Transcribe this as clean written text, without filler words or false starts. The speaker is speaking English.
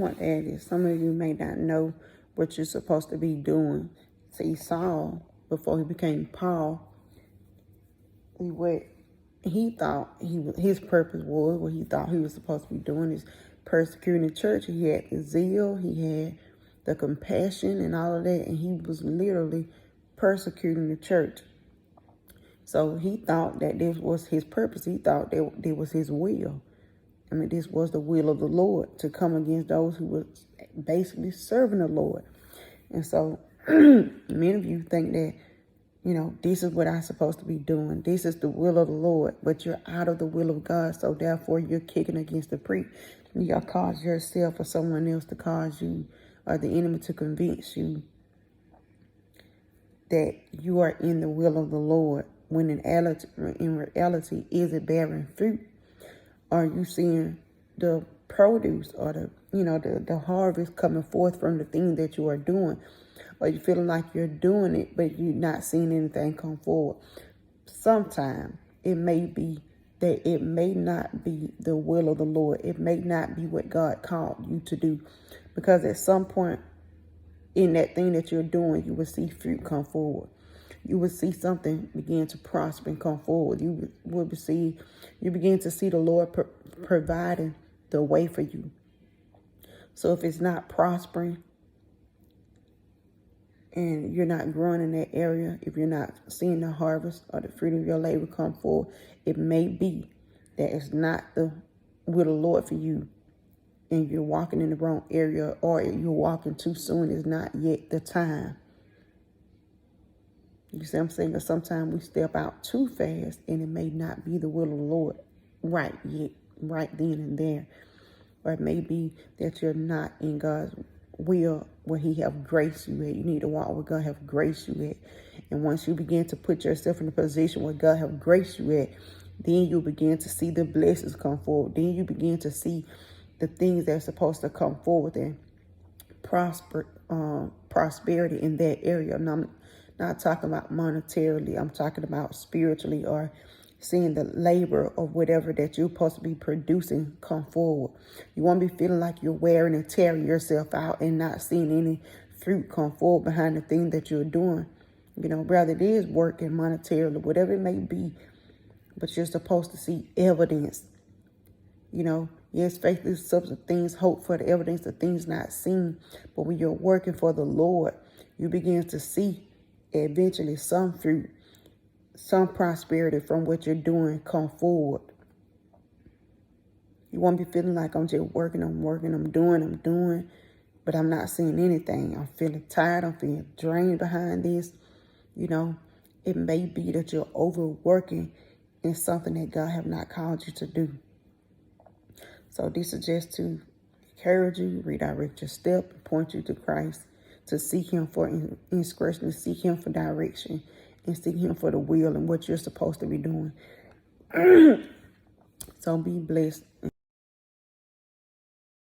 Want to add is some of you may not know what you're supposed to be doing. See, Saul, before he became Paul, what he thought his purpose was, what he thought he was supposed to be doing is persecuting the church. He had the zeal, he had the compassion and all of that, and he was literally persecuting the church. So he thought that this was his purpose. He thought that it was his will. I mean, this was the will of the Lord, to come against those who were basically serving the Lord. And so many of you think that, this is what I'm supposed to be doing. This is the will of the Lord, but you're out of the will of God. So therefore, you're kicking against the prick. You'll cause yourself or someone else to cause you, or the enemy to convince you that you are in the will of the Lord, when in reality, is it bearing fruit? Are you seeing the produce or the harvest coming forth from the thing that you are doing? Or you feeling like you're doing it, but you're not seeing anything come forward? Sometimes it may be that it may not be the will of the Lord. It may not be what God called you to do. Because at some point in that thing that you're doing, you will see fruit come forward. You will see something begin to prosper and come forward. You begin to see the Lord providing the way for you. So if it's not prospering and you're not growing in that area, if you're not seeing the harvest or the fruit of your labor come forward, it may be that it's not the will of the Lord for you, and you're walking in the wrong area, or you're walking too soon. It's not yet the time. You see what I'm saying? Because sometimes we step out too fast, and it may not be the will of the Lord right then and there. Or it may be that you're not in God's will where he have graced you at. You need to walk where God have graced you at. And once you begin to put yourself in a position where God have graced you at, then you begin to see the blessings come forward. Then you begin to see the things that are supposed to come forward and prosperity in that area. And I'm not talking about monetarily. I'm talking about spiritually, or seeing the labor of whatever that you're supposed to be producing come forward. You won't be feeling like you're wearing and tearing yourself out and not seeing any fruit come forward behind the thing that you're doing. Whether it is working monetarily, whatever it may be, but you're supposed to see evidence. Yes, faith is substance of things hoped for, the evidence of things not seen. But when you're working for the Lord, you begin to see eventually some fruit, some prosperity from what you're doing come forward. You won't be feeling like I'm just working, I'm doing, but I'm not seeing anything. I'm feeling tired, I'm feeling drained behind this. It may be that you're overworking in something that God have not called you to do. So this is just to encourage you, redirect your step, point you to Christ, to seek him for inspiration, to seek him for direction, and seek him for the will and what you're supposed to be doing. So be blessed.